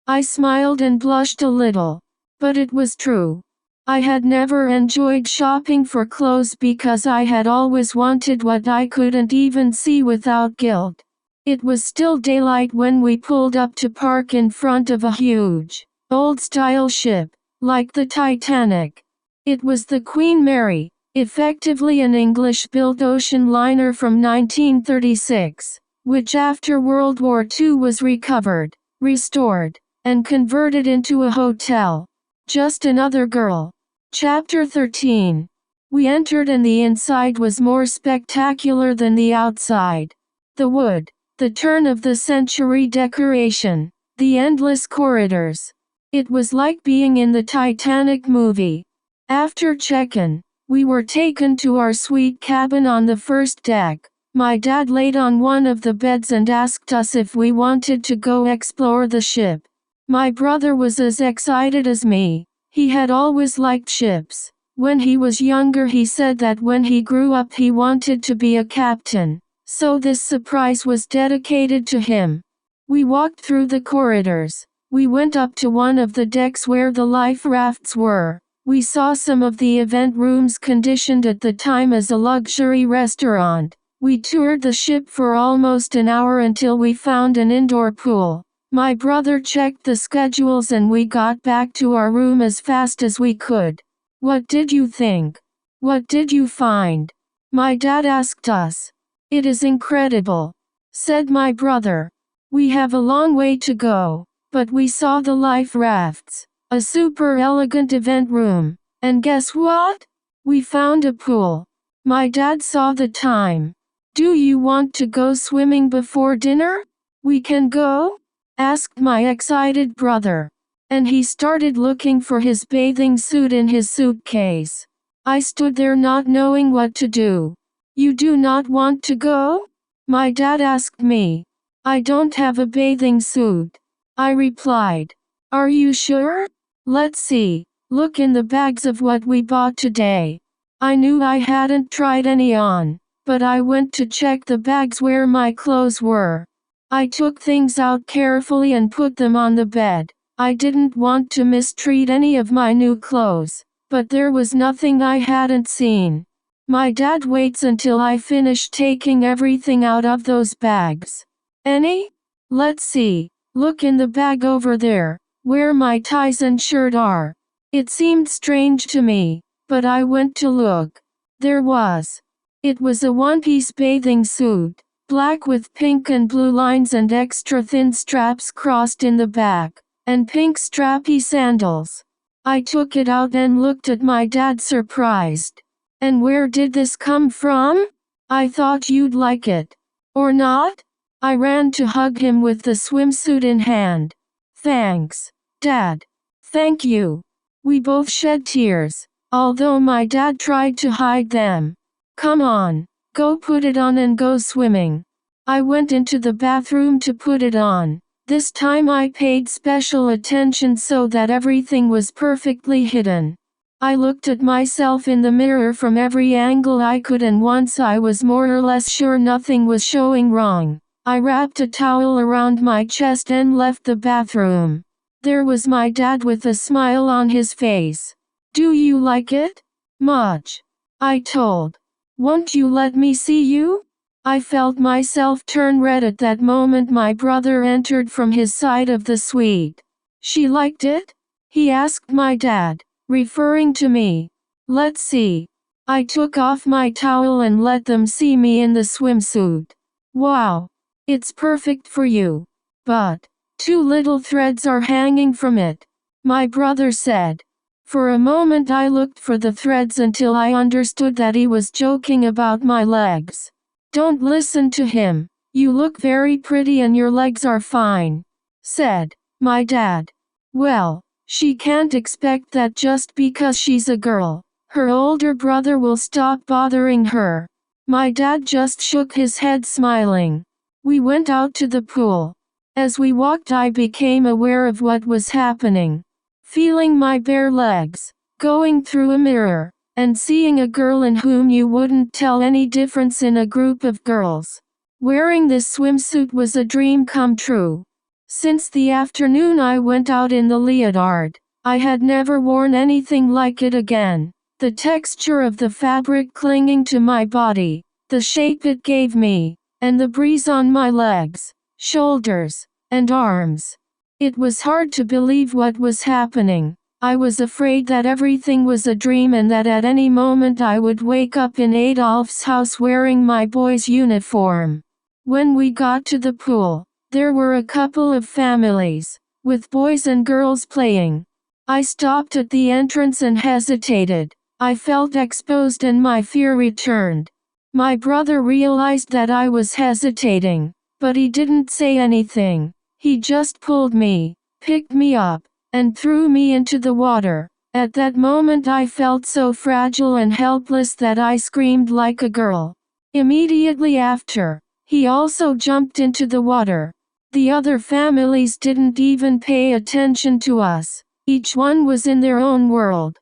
I smiled and blushed a little. But it was true. I had never enjoyed shopping for clothes because I had always wanted what I couldn't even see without guilt. It was still daylight when we pulled up to park in front of a huge, old-style ship, like the Titanic. It was the Queen Mary, effectively an English-built ocean liner from 1936, which after World War II was recovered, restored, and converted into a hotel. Just another girl. Chapter 13. We entered and the inside was more spectacular than the outside. The wood, the turn-of-the-century decoration, the endless corridors. It was like being in the Titanic movie. After check-in, we were taken to our suite cabin on the first deck. My dad laid on one of the beds and asked us if we wanted to go explore the ship. My brother was as excited as me. He had always liked ships. When he was younger he said that when he grew up he wanted to be a captain, so this surprise was dedicated to him. We walked through the corridors. We went up to one of the decks where the life rafts were. We saw some of the event rooms conditioned at the time as a luxury restaurant. We toured the ship for almost an hour until we found an indoor pool. My brother checked the schedules and we got back to our room as fast as we could. What did you think? What did you find? My dad asked us. It is incredible, said my brother. We have a long way to go, but we saw the life rafts, a super elegant event room, and guess what? We found a pool. My dad saw the time. Do you want to go swimming before dinner? We can go? Asked my excited brother. And he started looking for his bathing suit in his suitcase. I stood there not knowing what to do. You do not want to go? My dad asked me. I don't have a bathing suit. I replied. Are you sure? Let's see. Look in the bags of what we bought today. I knew I hadn't tried any on, but I went to check the bags where my clothes were. I took things out carefully and put them on the bed. I didn't want to mistreat any of my new clothes, but there was nothing I hadn't seen. My dad waits until I finish taking everything out of those bags. Any? Let's see. Look in the bag over there, where my ties and shirt are. It seemed strange to me, but I went to look. There was. It was a one-piece bathing suit. Black with pink and blue lines and extra thin straps crossed in the back, and pink strappy sandals. I took it out and looked at my dad surprised. And where did this come from? I thought you'd like it. Or not? I ran to hug him with the swimsuit in hand. Thanks, Dad. Thank you. We both shed tears, although my dad tried to hide them. Come on. Go put it on and go swimming. I went into the bathroom to put it on. This time I paid special attention so that everything was perfectly hidden. I looked at myself in the mirror from every angle I could and once I was more or less sure nothing was showing wrong, I wrapped a towel around my chest and left the bathroom. There was my dad with a smile on his face. Do you like it? Much. I told. Won't you let me see you? I felt myself turn red at that moment. My brother entered from his side of the suite. She liked it? He asked my dad, referring to me. Let's see. I took off my towel and let them see me in the swimsuit. Wow. It's perfect for you. But, 2 little threads are hanging from it, my brother said. For a moment I looked for the threads until I understood that he was joking about my legs. Don't listen to him. You look very pretty and your legs are fine, said my dad. Well, she can't expect that just because she's a girl. Her older brother will stop bothering her. My dad just shook his head smiling. We went out to the pool. As we walked I became aware of what was happening. Feeling my bare legs, going through a mirror, and seeing a girl in whom you wouldn't tell any difference in a group of girls. Wearing this swimsuit was a dream come true. Since the afternoon I went out in the leotard, I had never worn anything like it again. The texture of the fabric clinging to my body, the shape it gave me, and the breeze on my legs, shoulders, and arms. It was hard to believe what was happening. I was afraid that everything was a dream and that at any moment I would wake up in Adolf's house wearing my boy's uniform. When we got to the pool, there were a couple of families, with boys and girls playing. I stopped at the entrance and hesitated. I felt exposed and my fear returned. My brother realized that I was hesitating, but he didn't say anything. He just pulled me, picked me up, and threw me into the water. At that moment I felt so fragile and helpless that I screamed like a girl. Immediately after, he also jumped into the water. The other families didn't even pay attention to us. Each one was in their own world.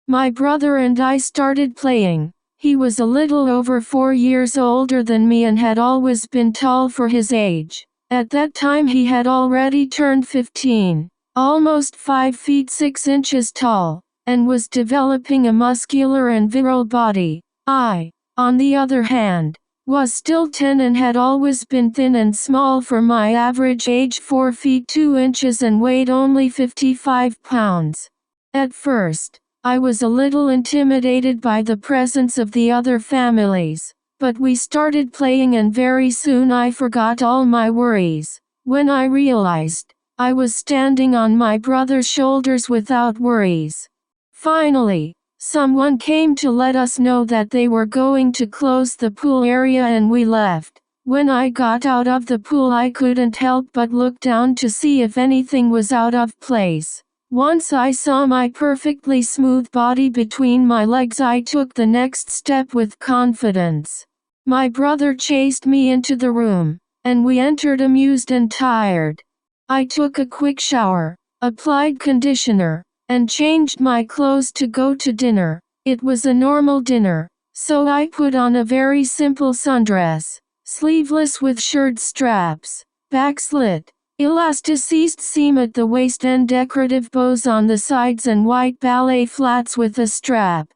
My brother and I started playing. He was a little over 4 years older than me and had always been tall for his age. At that time he had already turned 15, almost 5 feet 6 inches tall, and was developing a muscular and virile body. I, on the other hand, was still 10 and had always been thin and small for my average age, 4 feet 2 inches, and weighed only 55 pounds. At first, I was a little intimidated by the presence of the other families, but we started playing and very soon I forgot all my worries. When I realized, I was standing on my brother's shoulders without worries. Finally, someone came to let us know that they were going to close the pool area and we left. When I got out of the pool I couldn't help but look down to see if anything was out of place. Once I saw my perfectly smooth body between my legs, I took the next step with confidence. My brother chased me into the room, and we entered amused and tired. I took a quick shower, applied conditioner, and changed my clothes to go to dinner. It was a normal dinner, so I put on a very simple sundress, sleeveless with shirt straps, back slit, elasticized seam at the waist and decorative bows on the sides and white ballet flats with a strap.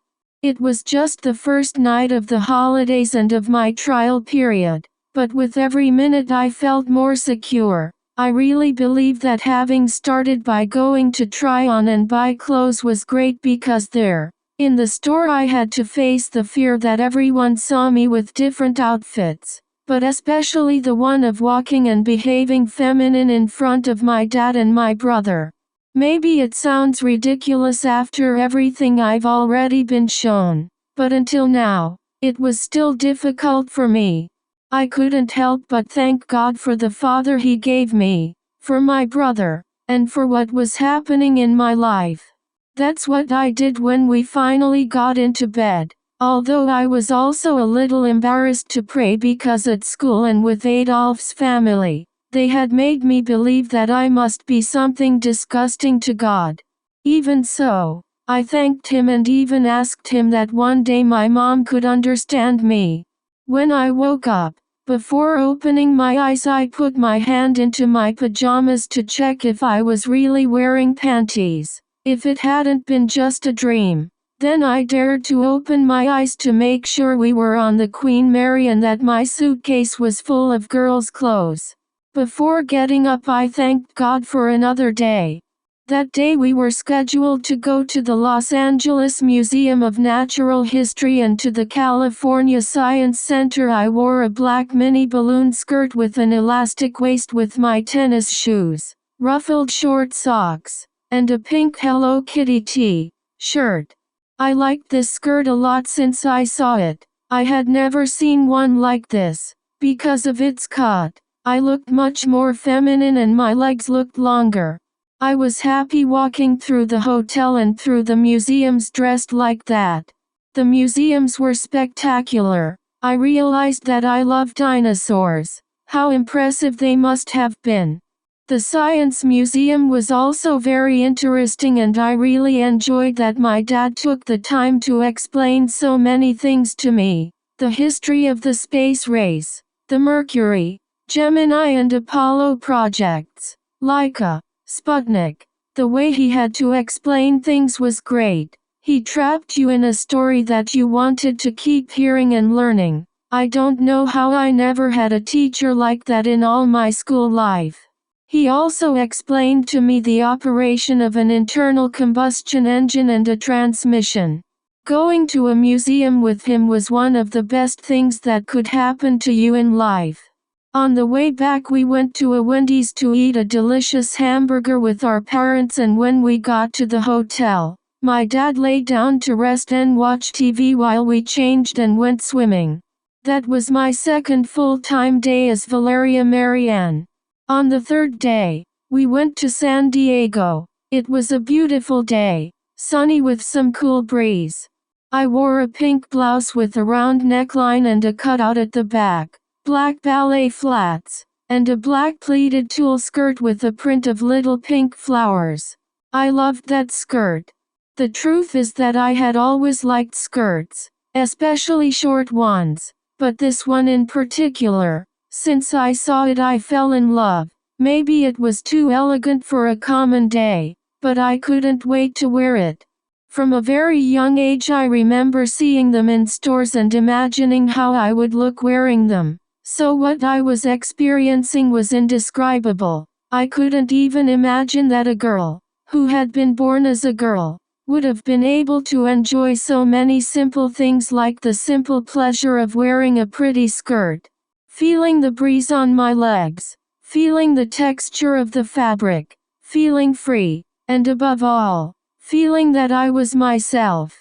It was just the first night of the holidays and of my trial period, but with every minute I felt more secure. I really believe that having started by going to try on and buy clothes was great because there, in the store, I had to face the fear that everyone saw me with different outfits, but especially the one of walking and behaving feminine in front of my dad and my brother. Maybe it sounds ridiculous after everything I've already been shown, but until now, it was still difficult for me. I couldn't help but thank God for the father he gave me, for my brother, and for what was happening in my life. That's what I did when we finally got into bed, although I was also a little embarrassed to pray because at school and with Adolf's family, they had made me believe that I must be something disgusting to God. Even so, I thanked him and even asked him that one day my mom could understand me. When I woke up, before opening my eyes I put my hand into my pajamas to check if I was really wearing panties, if it hadn't been just a dream. Then I dared to open my eyes to make sure we were on the Queen Mary and that my suitcase was full of girls' clothes. Before getting up I thanked God for another day. That day we were scheduled to go to the Los Angeles Museum of Natural History and to the California Science Center. I wore a black mini balloon skirt with an elastic waist with my tennis shoes, ruffled short socks, and a pink Hello Kitty t-shirt. I liked this skirt a lot since I saw it. I had never seen one like this. Because of its cut, I looked much more feminine and my legs looked longer. I was happy walking through the hotel and through the museums dressed like that. The museums were spectacular. I realized that I love dinosaurs. How impressive they must have been. The Science Museum was also very interesting and I really enjoyed that my dad took the time to explain so many things to me. The history of the space race, the Mercury, Gemini and Apollo projects, Laika, Sputnik. The way he had to explain things was great. He trapped you in a story that you wanted to keep hearing and learning. I don't know how I never had a teacher like that in all my school life. He also explained to me the operation of an internal combustion engine and a transmission. Going to a museum with him was one of the best things that could happen to you in life. On the way back we went to a Wendy's to eat a delicious hamburger with our parents, and when we got to the hotel, my dad lay down to rest and watch TV while we changed and went swimming. That was my second full-time day as Valeria Marianne. On the third day, we went to San Diego. It was a beautiful day, sunny with some cool breeze. I wore a pink blouse with a round neckline and a cutout at the back, black ballet flats, and a black pleated tulle skirt with a print of little pink flowers. I loved that skirt. The truth is that I had always liked skirts, especially short ones, but this one in particular. Since I saw it I fell in love. Maybe it was too elegant for a common day, but I couldn't wait to wear it. From a very young age I remember seeing them in stores and imagining how I would look wearing them. So what I was experiencing was indescribable. I couldn't even imagine that a girl, who had been born as a girl, would have been able to enjoy so many simple things like the simple pleasure of wearing a pretty skirt. Feeling the breeze on my legs, feeling the texture of the fabric, feeling free, and above all, feeling that I was myself.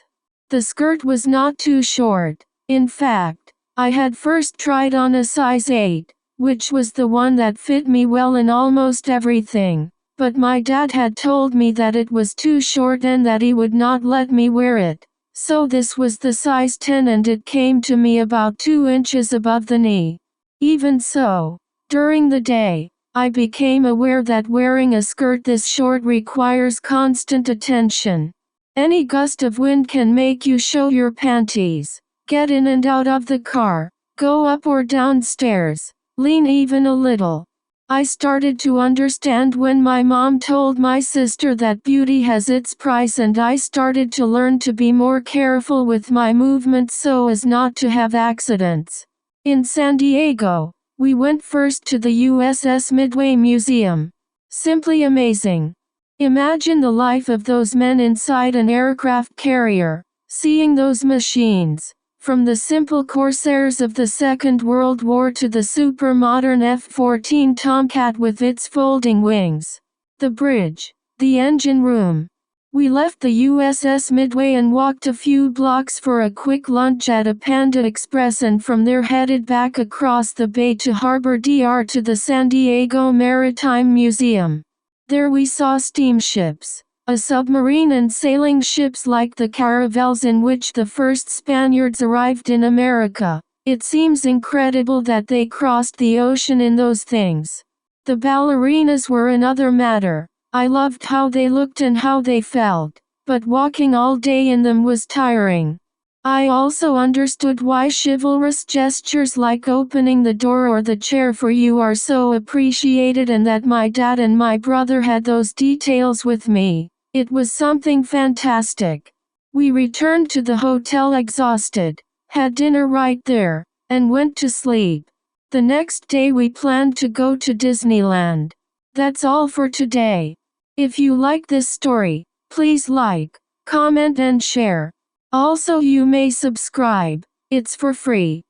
The skirt was not too short. In fact, I had first tried on a size 8, which was the one that fit me well in almost everything, but my dad had told me that it was too short and that he would not let me wear it. So this was the size 10 and it came to me about 2 inches above the knee. Even so, during the day, I became aware that wearing a skirt this short requires constant attention. Any gust of wind can make you show your panties, get in and out of the car, go up or down stairs, lean even a little. I started to understand when my mom told my sister that beauty has its price, and I started to learn to be more careful with my movements so as not to have accidents. In San Diego, we went first to the USS Midway Museum. Simply amazing. Imagine the life of those men inside an aircraft carrier, seeing those machines, from the simple Corsairs of the Second World War to the super-modern F-14 Tomcat with its folding wings. The bridge, the engine room. We left the USS Midway and walked a few blocks for a quick lunch at a Panda Express, and from there headed back across the bay to Harbor DR to the San Diego Maritime Museum. There we saw steamships, a submarine, and sailing ships like the caravels in which the first Spaniards arrived in America. It seems incredible that they crossed the ocean in those things. The ballerinas were another matter. I loved how they looked and how they felt, but walking all day in them was tiring. I also understood why chivalrous gestures like opening the door or the chair for you are so appreciated, and that my dad and my brother had those details with me. It was something fantastic. We returned to the hotel exhausted, had dinner right there, and went to sleep. The next day we planned to go to Disneyland. That's all for today. If you like this story, please like, comment and share. Also you may subscribe. It's for free.